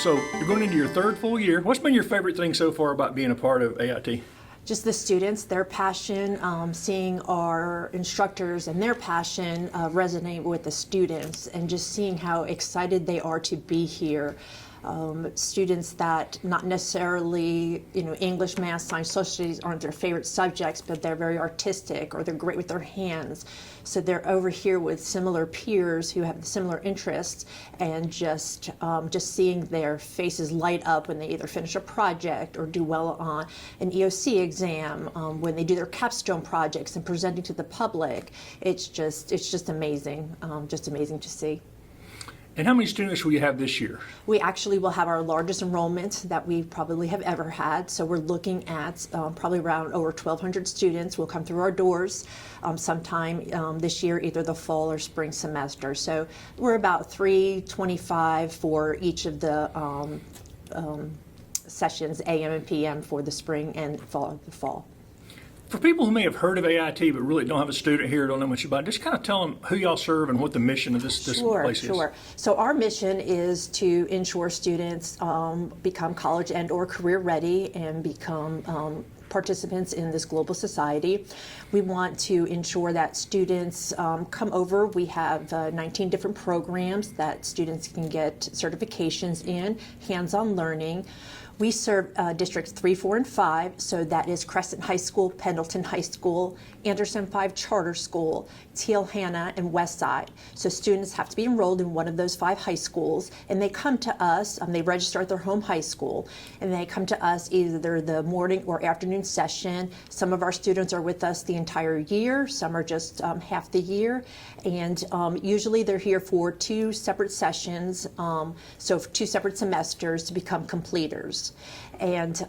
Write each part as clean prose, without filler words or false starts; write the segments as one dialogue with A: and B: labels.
A: So you're going into your third full year. What's been your favorite thing so far about being a part of AIT?
B: Just the students, their passion, seeing our instructors and their passion resonate with the students, and just seeing how excited they are to be here. Students that not necessarily, English, math, science, social studies aren't their favorite subjects, but they're very artistic or they're great with their hands. So they're over here with similar peers who have similar interests, and just seeing their faces light up when they either finish a project or do well on an EOC exam, when they do their capstone projects and presenting to the public. It's just amazing, just amazing to see.
A: And how many students will you have this year?
B: We actually will have our largest enrollment that we probably have ever had. So we're looking at probably around over 1,200 students will come through our doors sometime this year, either the fall or spring semester. So we're about 325 for each of the sessions, AM and PM, for the spring and fall.
A: For people who may have heard of AIT but really don't have a student here, don't know much about it, just kind of tell them who y'all serve and what the mission of this place is.
B: Sure. So our mission is to ensure students become college and or career ready and become participants in this global society. We want to ensure that students come over. We have 19 different programs that students can get certifications in, hands-on learning. We serve districts 3, 4, and 5, so that is Crescent High School, Pendleton High School, Anderson 5 Charter School, Teal, Hanna, and Westside. So students have to be enrolled in one of those 5 high schools, and they come to us, they register at their home high school, and they come to us either the morning or afternoon session. Some of our students are with us the entire year, some are just half the year, and usually they're here for 2 separate sessions, so 2 separate semesters to become completers. And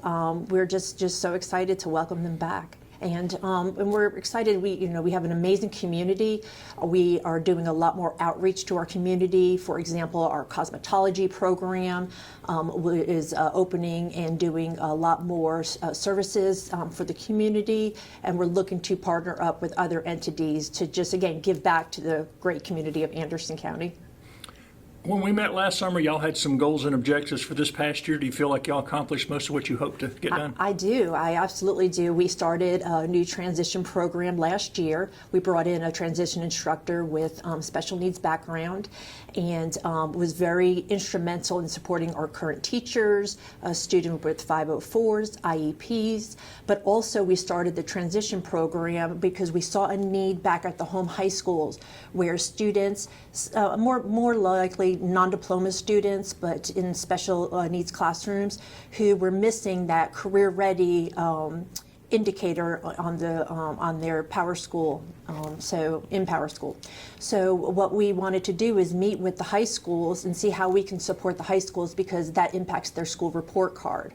B: we're just so excited to welcome them back. And we're excited. We have an amazing community. We are doing a lot more outreach to our community. For example, our cosmetology program is opening and doing a lot more services for the community. And we're looking to partner up with other entities to just, again, give back to the great community of Anderson County.
A: When we met last summer, y'all had some goals and objectives for this past year. Do you feel like y'all accomplished most of what you hoped to get done?
B: I do. I absolutely do. We started a new transition program last year. We brought in a transition instructor with special needs background, and was very instrumental in supporting our current teachers, students with 504s, IEPs, but also we started the transition program because we saw a need back at the home high schools where students, more likely non-diploma students, but in special needs classrooms, who were missing that career-ready indicator on their Power School, in Power School. So what we wanted to do is meet with the high schools and see how we can support the high schools, because that impacts their school report card.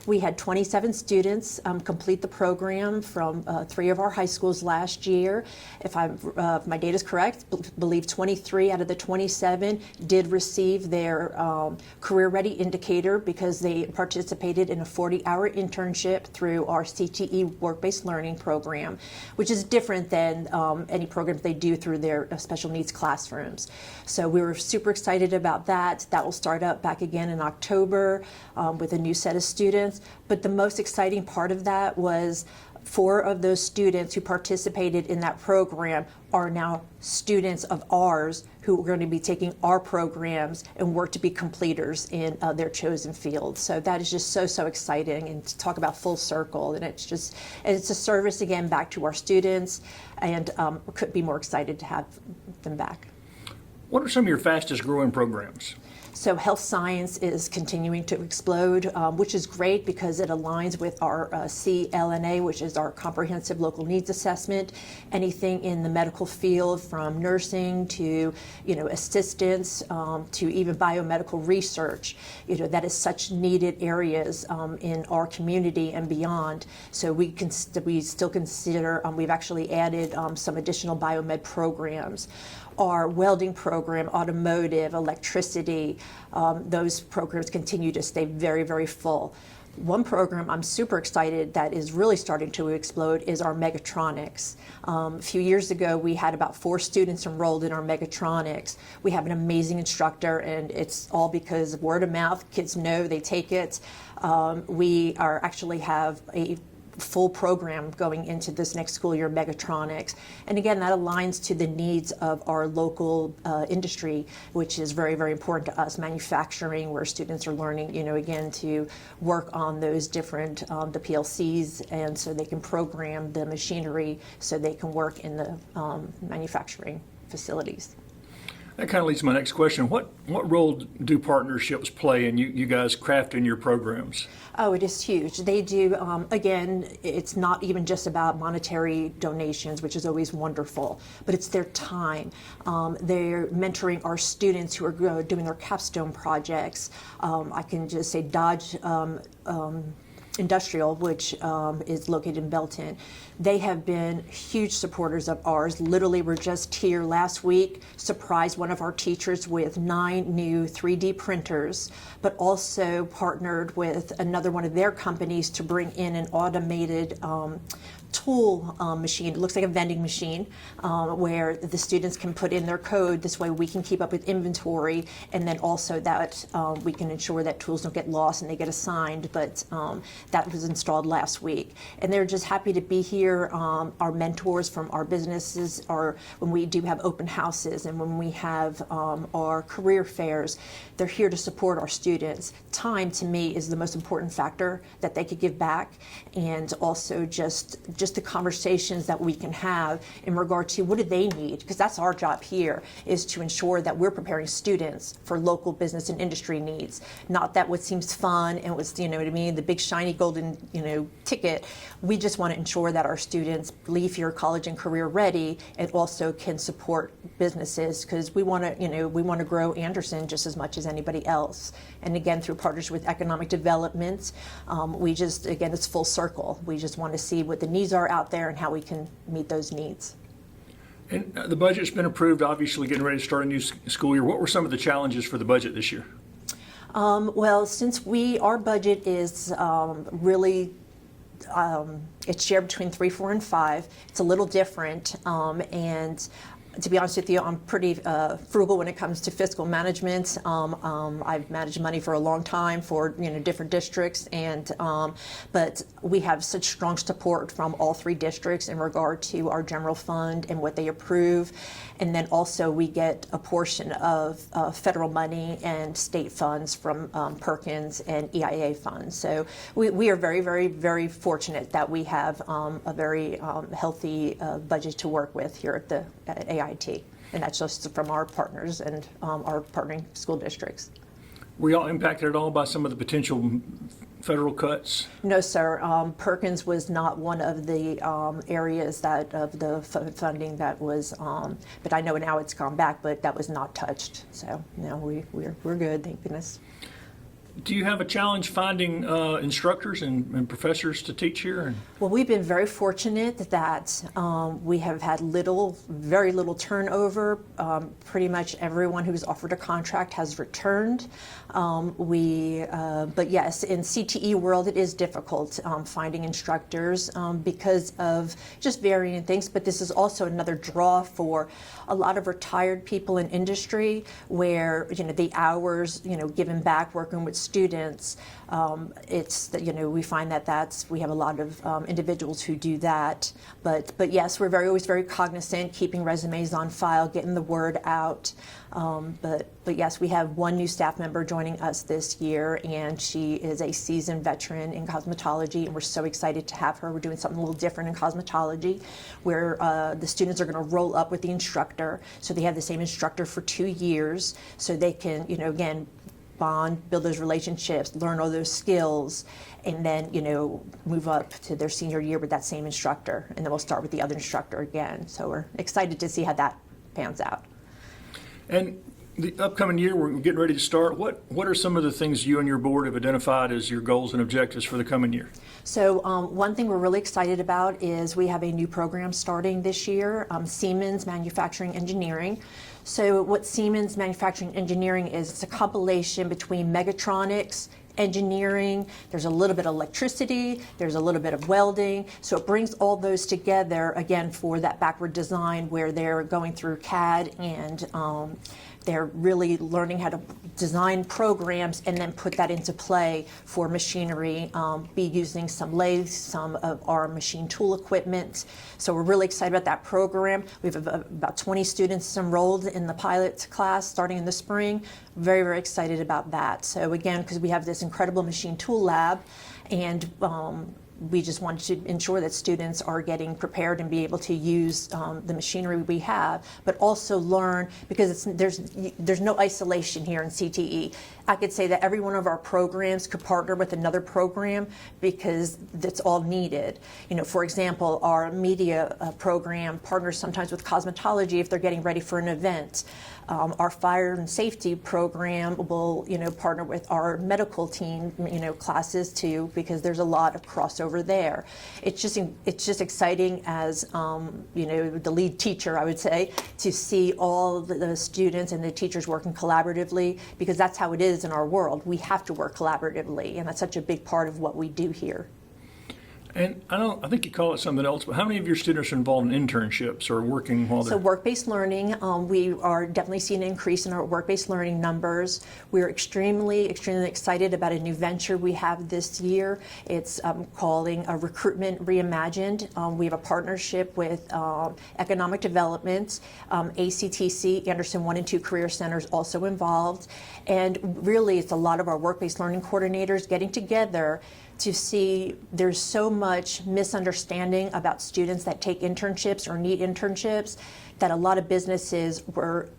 B: We had 27 students complete the program from 3 of our high schools last year. If my data is correct, believe 23 out of the 27 did receive their career ready indicator because they participated in a 40-hour internship through our CTE work-based learning program, which is different than any programs they do through their special needs classrooms. So we were super excited about that. That will start up back again in October with a new set of students. But the most exciting part of that was 4 of those students who participated in that program are now students of ours who are going to be taking our programs and work to be completers in their chosen field. So that is just so exciting, and to talk about full circle. And it's a service again back to our students, and could be more excited to have them back.
A: What are some of your fastest growing programs?
B: So health science is continuing to explode, which is great because it aligns with our CLNA, which is our comprehensive local needs assessment. Anything in the medical field, from nursing to assistance to even biomedical research, that is such needed areas in our community and beyond. So we still consider, we've actually added some additional biomed programs. Our welding program, automotive, electricity, those programs continue to stay very, very full. One program I'm super excited that is really starting to explode is our mechatronics. A few years ago, we had about 4 students enrolled in our mechatronics. We have an amazing instructor, and it's all because of word of mouth. Kids know, they take it. We actually have a full program going into this next school year, mechatronics. And again, that aligns to the needs of our local industry, which is very, very important to us. Manufacturing, where students are learning, again, to work on those different, the PLCs, and so they can program the machinery so they can work in the manufacturing facilities.
A: That kind of leads to my next question. What role do partnerships play in you guys crafting your programs?
B: Oh, it is huge. They do, again, it's not even just about monetary donations, which is always wonderful, but it's their time. They're mentoring our students who are doing their capstone projects. I can just say Dodge Industrial, which is located in Pendleton. They have been huge supporters of ours. Literally, we're just here last week, surprised one of our teachers with 9 new 3D printers, but also partnered with another one of their companies to bring in an automated tool machine. It looks like a vending machine where the students can put in their code. This way we can keep up with inventory, and then also that we can ensure that tools don't get lost and they get assigned. But that was installed last week. And they're just happy to be here. Our mentors from our businesses are, when we do have open houses and when we have our career fairs, they're here to support our students. Time, to me, is the most important factor that they could give back, and also just the conversations that we can have in regard to what do they need, because that's our job here, is to ensure that we're preparing students for local business and industry needs, not that what seems fun and what's, what I mean, the big shiny golden, ticket. We just want to ensure that our students leave here college and career ready, and also can support businesses, because we want to grow Anderson just as much as anybody else. And again, through partners with economic development, it's full circle. We just want to see what the needs are out there and how we can meet those needs.
A: And the budget's been approved, obviously getting ready to start a new school year. What were some of the challenges for the budget this year?
B: Well, since our budget is really it's shared between 3, 4, and 5. It's a little different, and to be honest with you, I'm pretty frugal when it comes to fiscal management. I've managed money for a long time for different districts, and but we have such strong support from all 3 districts in regard to our general fund and what they approve, and then also we get a portion of federal money and state funds from Perkins and EIA funds. So we are very, very, very fortunate that we have a very healthy budget to work with here at AIT, and that's just from our partners and our partnering school districts.
A: Were y'all impacted at all by some of the potential federal cuts?
B: No, sir. Perkins was not one of the areas of the funding that was, but I know now it's gone back, but that was not touched. So no, we're good, thank goodness.
A: Do you have a challenge finding instructors and professors to teach here?
B: Well, we've been very fortunate that we have had very little turnover. Pretty much everyone who's offered a contract has returned. But yes, in CTE world, it is difficult finding instructors because of just varying things. But this is also another draw for a lot of retired people in industry, where the hours given back working with students. We find that we have a lot of individuals who do that. But yes, we're always very cognizant, keeping resumes on file, getting the word out. But yes, we have one new staff member joining us this year, and she is a seasoned veteran in cosmetology, and we're so excited to have her. We're doing something a little different in cosmetology, where the students are going to roll up with the instructor, so they have the same instructor for 2 years, so they can, again, bond, build those relationships, learn all those skills, and then move up to their senior year with that same instructor, and then we'll start with the other instructor again. So we're excited to see how that pans out.
A: And the upcoming year, we're getting ready to start. What are some of the things you and your board have identified as your goals and objectives for the coming year?
B: So one thing we're really excited about is we have a new program starting this year, Siemens Manufacturing Engineering. So what Siemens Manufacturing Engineering is, it's a compilation between mechatronics engineering, there's a little bit of electricity, there's a little bit of welding. So it brings all those together, again, for that backward design where they're going through CAD and they're really learning how to design programs and then put that into play for machinery, be using some lathes, some of our machine tool equipment. So we're really excited about that program. We have about 20 students enrolled in the pilot class starting in the spring. Very, very excited about that. So again, because we have this incredible machine tool lab, and we just want to ensure that students are getting prepared and be able to use the machinery we have, but also learn, because there's no isolation here in CTE. I could say that every one of our programs could partner with another program because that's all needed. You know, for example, our media program partners sometimes with cosmetology if they're getting ready for an event. Our fire and safety program will, partner with our medical team, classes too, because there's a lot of crossover there. It's just exciting as, the lead teacher, I would say, to see all the students and the teachers working collaboratively, because that's how it is in our world. We have to work collaboratively, and that's such a big part of what we do here.
A: And I think you call it something else, but how many of your students are involved in internships or working while they're...
B: So work-based learning, we are definitely seeing an increase in our work-based learning numbers. We're extremely, extremely excited about a new venture we have this year. It's calling a Recruitment Reimagined. We have a partnership with Economic Development, ACTC, Anderson 1 and 2 Career Centers also involved. And really, it's a lot of our work-based learning coordinators getting together to see there's so much misunderstanding about students that take internships or need internships that a lot of businesses were,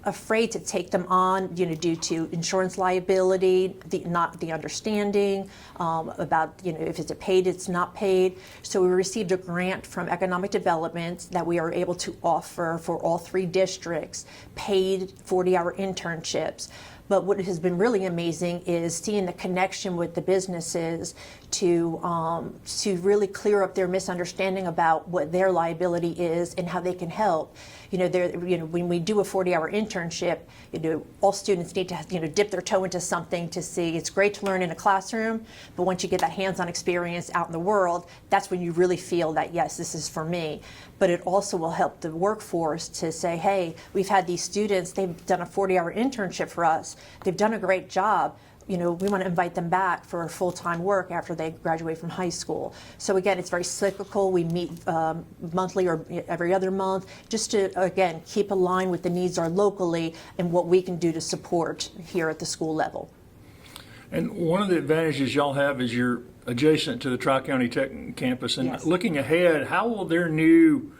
B: afraid to take them on, due to insurance liability, not the understanding about, if it's paid, it's not paid. So we received a grant from Economic Development that we are able to offer for all 3 districts, paid 40-hour internships. But what has been really amazing is seeing the connection with the businesses to really clear up their misunderstanding about what their liability is and how they can help. When we do a 40-hour internship, all students need to, dip their toe into something to see. It's great to learn in a classroom, but once you get that hands-on experience out in the world, that's when you really feel that, yes, this is for me. But it also will help the workforce to say, hey, we've had these students, they've done a 40-hour internship for us. They've done a great job. We want to invite them back for full-time work after they graduate from high school. So again, it's very cyclical. We meet monthly or every other month just to, again, keep aligned with the needs are locally and what we can do to support here at the school level. And
A: one of the advantages y'all have is you're adjacent to the Tri-County Tech campus. And
B: yes.
A: Looking ahead, how will their new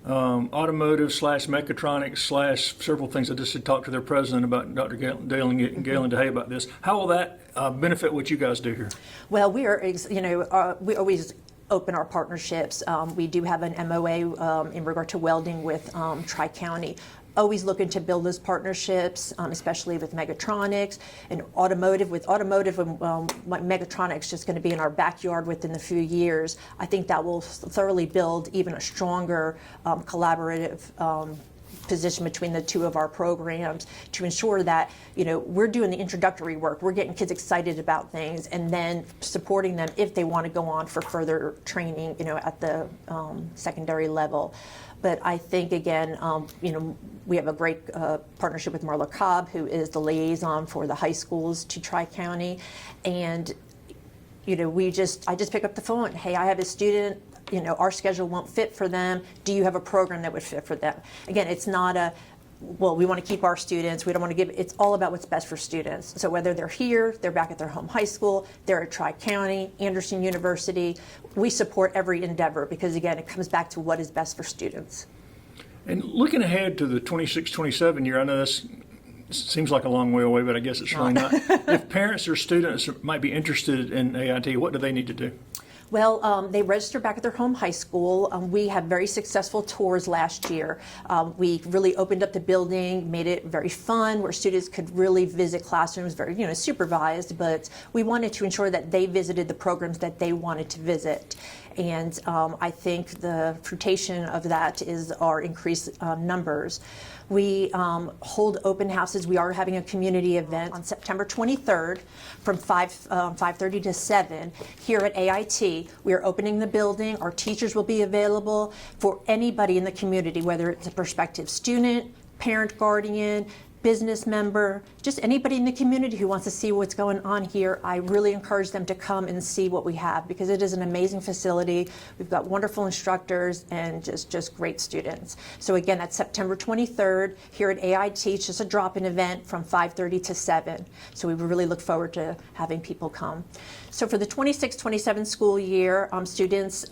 A: automotive / mechatronics / several things. I just had talked to their president about Dr. Galen DeHay about this. How will that benefit what you guys do here?
B: Well, we are, we always open our partnerships. We do have an MOA in regard to welding with Tri-County. Always looking to build those partnerships, especially with mechatronics and automotive. With automotive and mechatronics just going to be in our backyard within a few years, I think that will thoroughly build even a stronger collaborative position between the two of our programs to ensure that we're doing the introductory work, we're getting kids excited about things, and then supporting them if they want to go on for further training, at the secondary level. But I think, again, we have a great partnership with Marla Cobb, who is the liaison for the high schools to Tri-County. And, I just pick up the phone. Hey, I have a student, our schedule won't fit for them. Do you have a program that would fit for them? Again, it's not we want to keep our students. We don't want to it's all about what's best for students. So whether they're here, they're back at their home high school, they're at Tri-County, Anderson University, we support every endeavor because, again, it comes back to what is best for students.
A: And looking ahead to the 26-27 year, I know this seems like a long way away, but I guess it's really not. If parents or students might be interested in AIT, what do they need to do?
B: Well, they register back at their home high school. We had very successful tours last year. We really opened up the building, made it very fun, where students could really visit classrooms, very supervised, but we wanted to ensure that they visited the programs that they wanted to visit. And I think the fruition of that is our increased numbers. We hold open houses. We are having a community event on September 23rd from 5:30 to 7 here at AIT. We are opening the building. Our teachers will be available for anybody in the community, whether it's a prospective student, parent, guardian, business member, just anybody in the community who wants to see what's going on here. I really encourage them to come and see what we have, because it is an amazing facility. We've got wonderful instructors and just great students. So again, that's September 23rd here at AIT. It's just a drop-in event from 5:30 to 7. So we really look forward to having people come. So for the 26-27 school year, students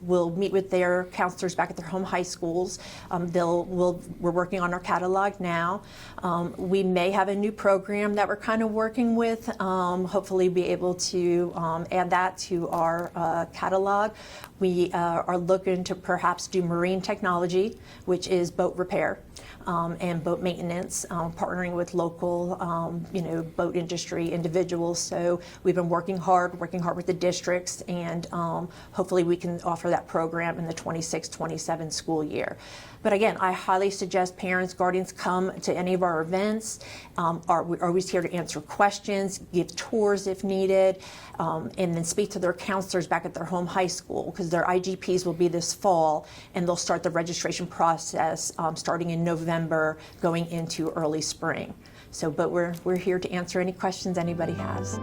B: will meet with their counselors back at their home high schools. We're working on our catalog now. We may have a new program that we're kind of working with. Hopefully be able to add that to our catalog. We are looking to perhaps do marine technology, which is boat repair. And boat maintenance, partnering with local, boat industry individuals. So we've been working hard with the districts, and hopefully we can offer that program in the 26-27 school year. But again, I highly suggest parents, guardians come to any of our events. We're always here to answer questions, give tours if needed, and then speak to their counselors back at their home high school, because their IGPs will be this fall, and they'll start the registration process starting in November, going into early spring. So, but we're here to answer any questions anybody has.